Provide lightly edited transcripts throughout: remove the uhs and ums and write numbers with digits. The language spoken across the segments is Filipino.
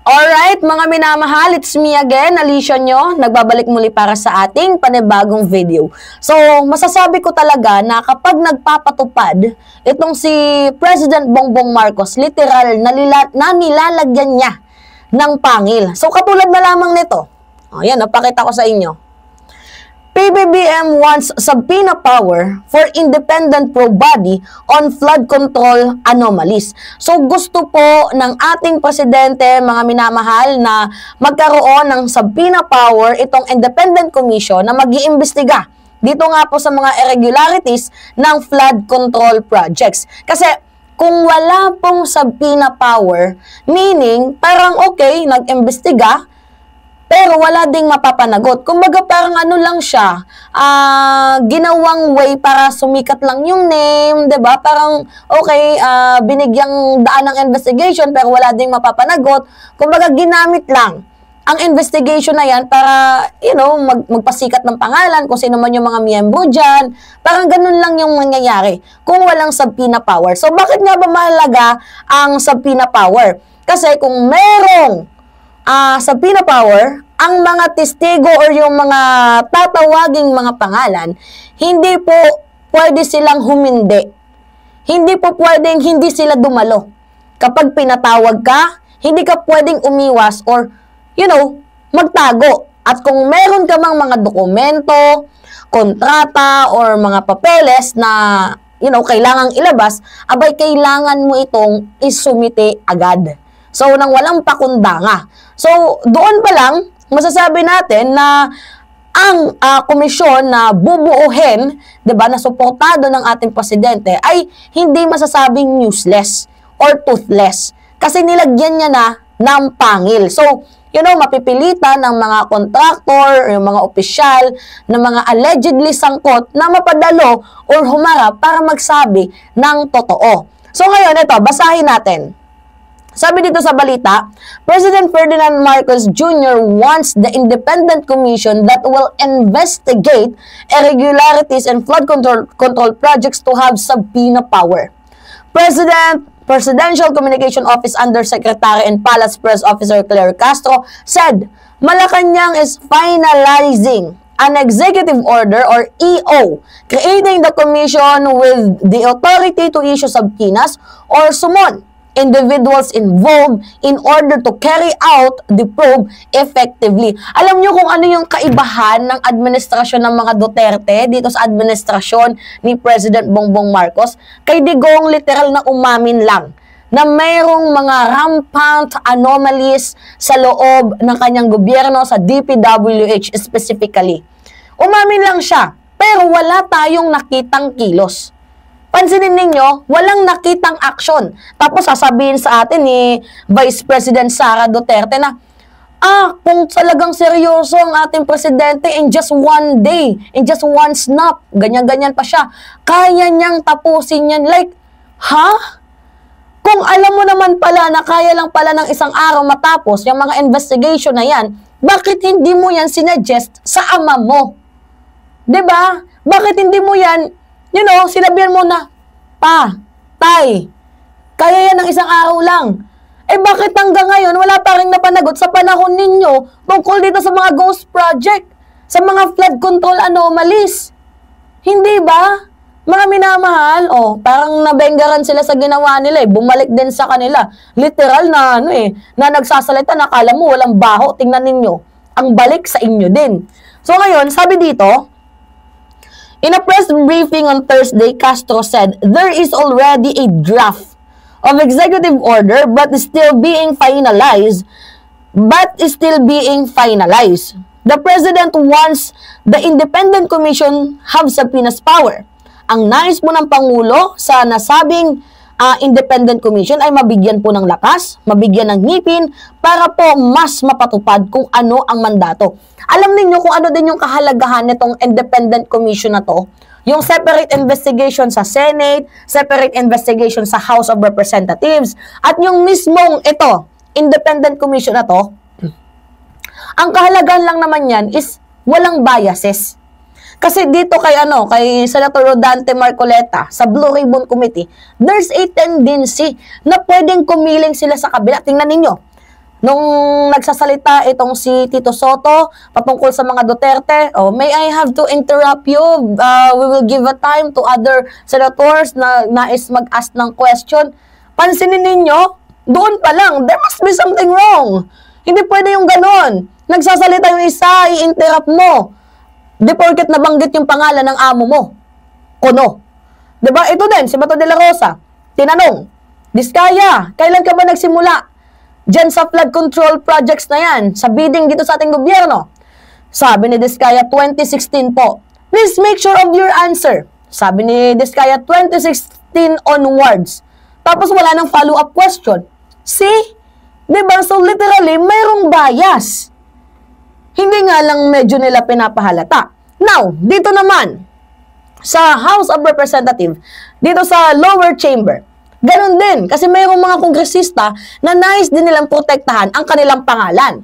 Alright, mga minamahal, it's me again, Alicia nyo, nagbabalik muli para sa ating panibagong video. So, masasabi ko talaga na kapag nagpapatupad, itong si President Bongbong Marcos, literal na nilalagyan niya ng pangil. So, katulad na lamang nito. Ayan, napakita ko sa inyo. PBBM wants subpoena power for independent probe body on flood control anomalies. So gusto po ng ating presidente, mga minamahal, na magkaroon ng subpoena power itong independent commission na mag-iimbestiga dito nga po sa mga irregularities ng flood control projects. Kasi kung wala pong subpoena power, meaning parang okay, nag-imbestiga, pero wala ding mapapanagot. Kumbaga parang ano lang siya, ginawang way para sumikat lang yung name, 'di ba? Parang okay, binigyang daan ng investigation pero wala ding mapapanagot. Kumbaga ginamit lang ang investigation na yan para, magpasikat ng pangalan kung sino man yung mga miyembro dyan. Parang ganun lang yung mangyayari kung walang subpoena power. So bakit nga ba mahalaga ang subpoena power? Kasi kung merong subpoena power, ang mga testigo or yung mga tatawaging mga pangalan, hindi po pwede silang humindi. Hindi po pwedeng hindi sila dumalo. Kapag pinatawag ka, hindi ka pwedeng umiwas or, magtago. At kung meron ka mang mga dokumento, kontrata, or mga papeles na, kailangang ilabas, abay kailangan mo itong isumite agad. So, nang walang pakundanga. So, doon pa lang, masasabi natin na ang komisyon na bubuuhin, 'di ba, na suportado ng ating presidente ay hindi masasabing useless or toothless kasi nilagyan niya na ng pangil. So, mapipilitan ng mga contractor, yung mga opisyal, ng mga allegedly sangkot na mapadalo or humarap para magsabi ng totoo. So, ngayon, ito, basahin natin. Sabi dito sa balita, President Ferdinand Marcos Jr. wants the independent commission that will investigate irregularities and flood control projects to have subpoena power. Presidential Communication Office Undersecretary and Palace Press Officer Claire Castro said, Malacanang is finalizing an executive order or EO, creating the commission with the authority to issue subpoenas or summon individuals involved in order to carry out the probe effectively. Alam nyo kung ano yung kaibahan ng administrasyon ng mga Duterte dito sa administrasyon ni President Bongbong Marcos? Kay Digong literal na umamin lang na mayroong mga rampant anomalies sa loob ng kanyang gobyerno, sa DPWH specifically. Umamin lang siya, pero wala tayong nakitang kilos. Pansinin ninyo, walang nakitang aksyon. Tapos sasabihin sa atin ni Vice President Sara Duterte na, kung talagang seryoso ang ating presidente in just one day, in just one snap, ganyan-ganyan pa siya, kaya niyang tapusin yan. Like, Kung alam mo naman pala na kaya lang pala ng isang araw matapos yung mga investigation na yan, bakit hindi mo yan sinuggest sa ama mo? 'Di ba? Bakit hindi mo yan sinabihan mo na, tay, kaya yan ng isang araw lang. Bakit hanggang ngayon wala pa rin napanagot sa panahon ninyo tungkol dito sa mga ghost project, sa mga flood control anomalies? Hindi ba? Mga minamahal, parang nabenggaran sila sa ginawa nila bumalik din sa kanila. Literal na na nagsasalita na akala mo walang baho, tingnan ninyo. Ang balik sa inyo din. So ngayon, sabi dito, in a press briefing on Thursday, Castro said, there is already a draft of executive order but is still being finalized. The president wants the independent commission have subpoenas power. Ang nais po ng Pangulo sa nasabing independent commission ay mabigyan po ng lakas, mabigyan ng ngipin para po mas mapatupad kung ano ang mandato. Alam niyo kung ano din yung kahalagahan nitong independent commission na to? Yung separate investigation sa Senate, separate investigation sa House of Representatives, at yung mismong independent commission na to, ang kahalagahan lang naman yan is walang biases. Kasi dito kay Senator Rodante Marcoleta sa Blue Ribbon Committee, there's a tendency na pwedeng kumiling sila sa kabila. Tingnan ninyo, nung nagsasalita itong si Tito Soto patungkol sa mga Duterte, may I have to interrupt you? We will give a time to other senators na nais mag-ask ng question. Pansinin ninyo, doon pa lang, there must be something wrong. Hindi pwede yung ganon. Nagsasalita yung isa, i-interrupt mo. Di porket nabanggit yung pangalan ng amo mo. Kuno. Diba? Ito din, si Bato de la Rosa. Tinanong, Diskaya, kailan ka ba nagsimula? Diyan sa flood control projects na yan, sa bidding dito sa ating gobyerno. Sabi ni Diskaya, 2016 po. Please make sure of your answer. Sabi ni Diskaya, 2016 onwards. Tapos wala nang follow-up question. See? Diba? So literally, mayroong bias. Hindi nga lang medyo nila pinapahalata. Now, dito naman, sa House of Representatives, dito sa lower chamber, ganun din, kasi mayroong mga kongresista na nais din nilang protektahan ang kanilang pangalan.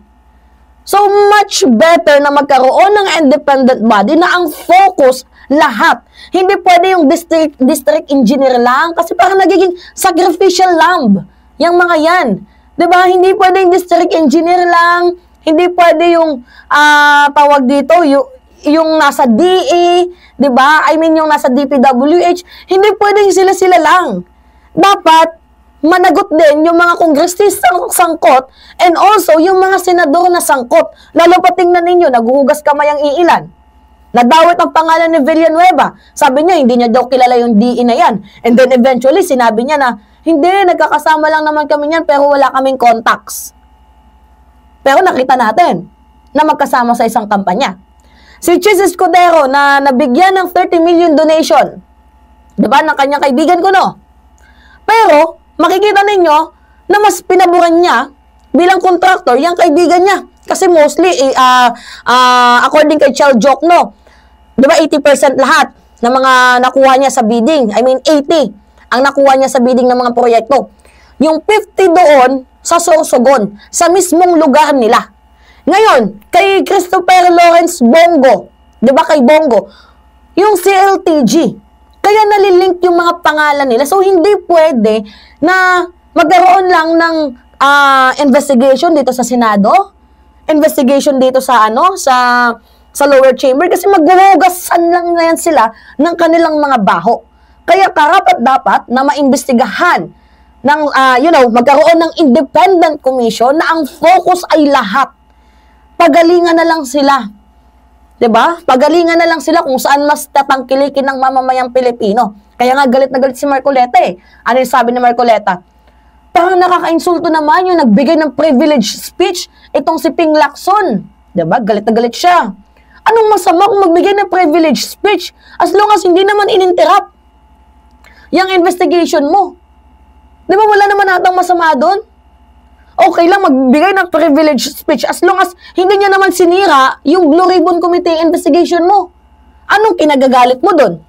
So, much better na magkaroon ng independent body na ang focus lahat. Hindi pwede yung district engineer lang kasi parang nagiging sacrificial lamb. Yung mga yan. Diba? Hindi pwede yung district engineer lang. Hindi pwede yung, tawag dito, yung nasa DE, diba? I mean, yung nasa DPWH. Hindi pwede yung sila-sila lang. Dapat managot din yung mga kongresistang sangkot and also yung mga senador na sangkot. Lalo pa tingnan ninyo, naghuhugas kamay ang iilan. Nadawit ang pangalan ni Villanueva. Sabi niya, hindi niya daw kilala yung DE na yan. And then eventually, sinabi niya na, hindi, nagkakasama lang naman kami niyan pero wala kaming contacts. Pero nakita natin na magkasama sa isang kampanya. Si Chis Escudero na nabigyan ng 30 million donation. Diba? Ng kanyang kaibigan ko, no? Pero, makikita ninyo na mas pinaburan niya bilang contractor yung kaibigan niya. Kasi mostly, according kay Chel Jokno, di ba 80% lahat ng mga nakuha niya sa bidding, I mean 80 ang nakuha niya sa bidding ng mga proyekto. Yung 50 doon sa Sorsogon, sa mismong lugar nila. Ngayon, kay Christopher Lawrence Bongo, di ba kay Bongo, yung CLTG, kaya nalilink yung mga pangalan nila. So, hindi pwede na magkaroon lang ng investigation dito sa Senado, investigation dito sa sa lower chamber kasi maghuhugasan lang na yan sila ng kanilang mga baho. Kaya karapat-dapat na maimbestigahan ng, magkaroon ng independent commission na ang focus ay lahat. Pagalingan na lang sila. 'Di ba? Pagalingan na lang sila kung saan mas tatangkilikin ng mamamayang Pilipino. Kaya nga galit na galit si Marcoleta eh. Ano yung sabi ni Marcoleta? Parang nakaka-insulto naman yung nagbigay ng privilege speech itong si Ping Lacson. 'Di ba? Galit na galit siya. Anong masama kung magbigay ng privilege speech as long as hindi naman ininterrupt yung investigation mo? 'Di ba wala naman atang masama doon? Okay lang magbigay ng privilege speech as long as hindi niya naman sinira yung Blue Ribbon Committee investigation mo. Anong kinagagalit mo doon?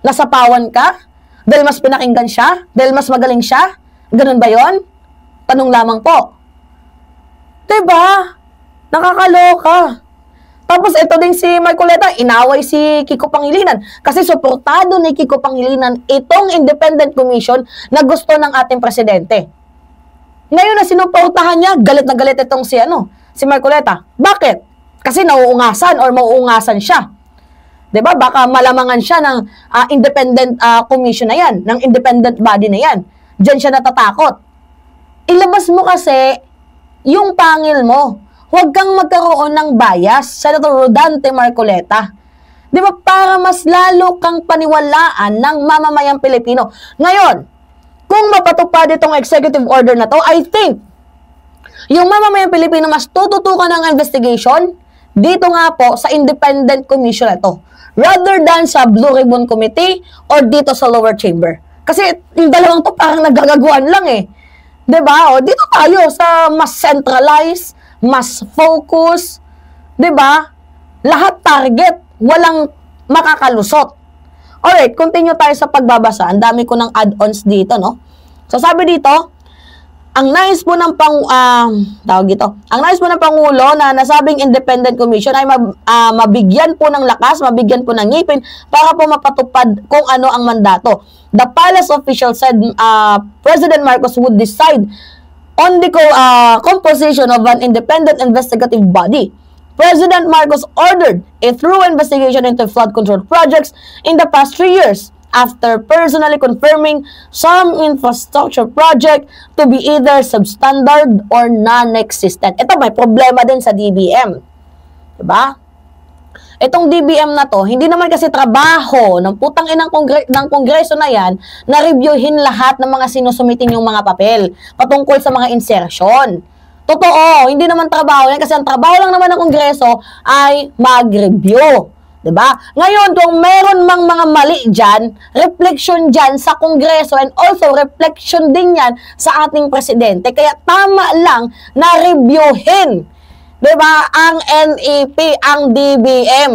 Nasapawan ka? Dahil mas pinakinggan siya? Dahil mas magaling siya? Ganun ba yon? Tanong lamang po. Diba? Nakakaloka. Tapos ito din si Marcoleta, inaway si Kiko Pangilinan. Kasi suportado ni Kiko Pangilinan itong independent commission na gusto ng ating presidente. Ngayon na sinuportahan niya, galit na galit itong si Marcoleta. Bakit? Kasi nauungasan or mauungasan siya. 'Di ba? Baka malamangan siya ng independent commission na yan, ng independent body na yan. Diyan siya natatakot. Ilabas mo kasi yung pangil mo. Huwag kang magkaroon ng bias, Senator Rodante Marcoleta. 'Di ba? Para mas lalo kang paniwalaan ng mamamayang Pilipino. Ngayon, kung mapatupad itong executive order na to, I think, yung mamamayang Pilipino mas tututukan ng investigation dito nga po sa independent commission na to. Rather than sa Blue Ribbon Committee or dito sa lower chamber. Kasi yung dalawang to parang nagagaguan lang eh. 'Di ba? O, dito tayo sa mas centralized, mas focus, 'di ba? Lahat target, walang makakalusot. Alright, continue tayo sa pagbabasa. Ang dami ko ng add-ons dito, no? So, sabi dito, ang nais po ng ang nais po ng Pangulo na nasabing independent commission ay mabigyan po ng lakas, mabigyan po ng ngipin para po mapatupad kung ano ang mandato. The palace official said President Marcos would decide on the composition of an independent investigative body. President Marcos ordered a thorough investigation into flood control projects in the past 3 years after personally confirming some infrastructure project to be either substandard or non-existent. Ito, may problema din sa DBM. Diba? Itong DBM na to, hindi naman kasi trabaho ng putang inang kongreso na yan na reviewin lahat ng mga sinusumitin yung mga papel patungkol sa mga insertion. Totoo, hindi naman trabaho yan kasi ang trabaho lang naman ng kongreso ay mag-review. Diba? Ngayon, kung meron mang mga mali dyan, reflection dyan sa kongreso and also reflection din yan sa ating presidente. Kaya tama lang na reviewin, diba, ang NEP, ang DBM.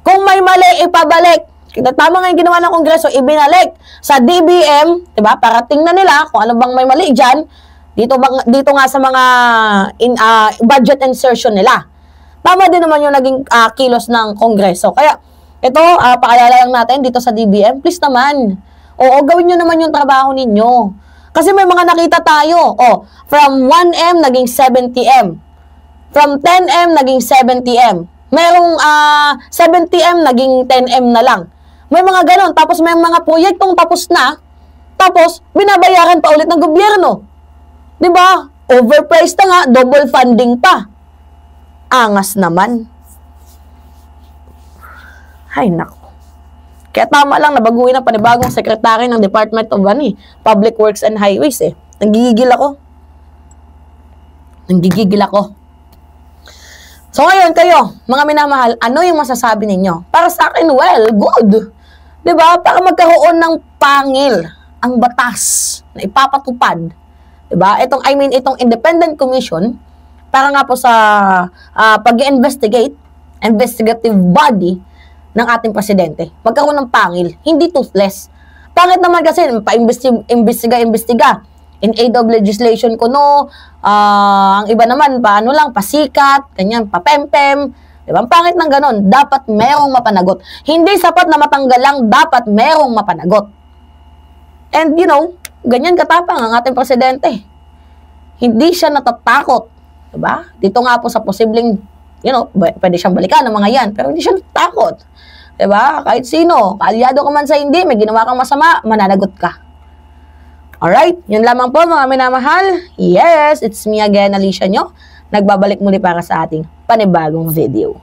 Kung may mali, ipabalik. Tama nga yung ginawa ng kongreso, ibinalik sa DBM, diba, para tingnan nila kung ano bang may mali dyan. Dito nga sa mga budget insertion nila. Tama din naman yung naging kilos ng kongreso. Kaya, ito, paalala lang natin dito sa DBM, please naman, oo, gawin nyo naman yung trabaho ninyo. Kasi may mga nakita tayo, from 1M naging 70M. From 10M naging 70M. Merong 70M naging 10M na lang. May mga ganon. Tapos may mga proyektong tapos na, tapos binabayaran pa ulit ng gobyerno. Diba? Overpriced na nga, double funding pa. Angas naman. Ay, nako. Kaya tama lang na baguhin ang panibagong sekretary ng Department of Public Works and Highways eh. Nanggigigil ako. So ngayon kayo, mga minamahal, ano yung masasabi ninyo? Para sa akin, well, good. Diba? Para magkaroon ng pangil ang batas na ipapatupad. Diba? Itong independent commission, para nga po sa pag-investigate, investigative body ng ating presidente. Magkaroon ng pangil, hindi toothless. Pangit naman kasi, pa-imbestiga. In aid of legislation ko, ang iba naman, paano lang, pasikat, ganyan, papempem. Diba? Ang pangit ng ganon, dapat merong mapanagot. Hindi sapat na matanggal lang, dapat merong mapanagot. And you know, ganyan katapang ang ating presidente. Hindi siya natatakot. Diba? Dito nga po sa posibleng, pwede siyang balikan ng mga yan, pero hindi siya natatakot. Diba? Kahit sino, kaalyado ka man sa hindi, may ginawa kang masama, mananagot ka. Alright, yun lamang po mga minamahal. Yes, it's me again, Alicia nyo. Nagbabalik muli para sa ating panibagong video.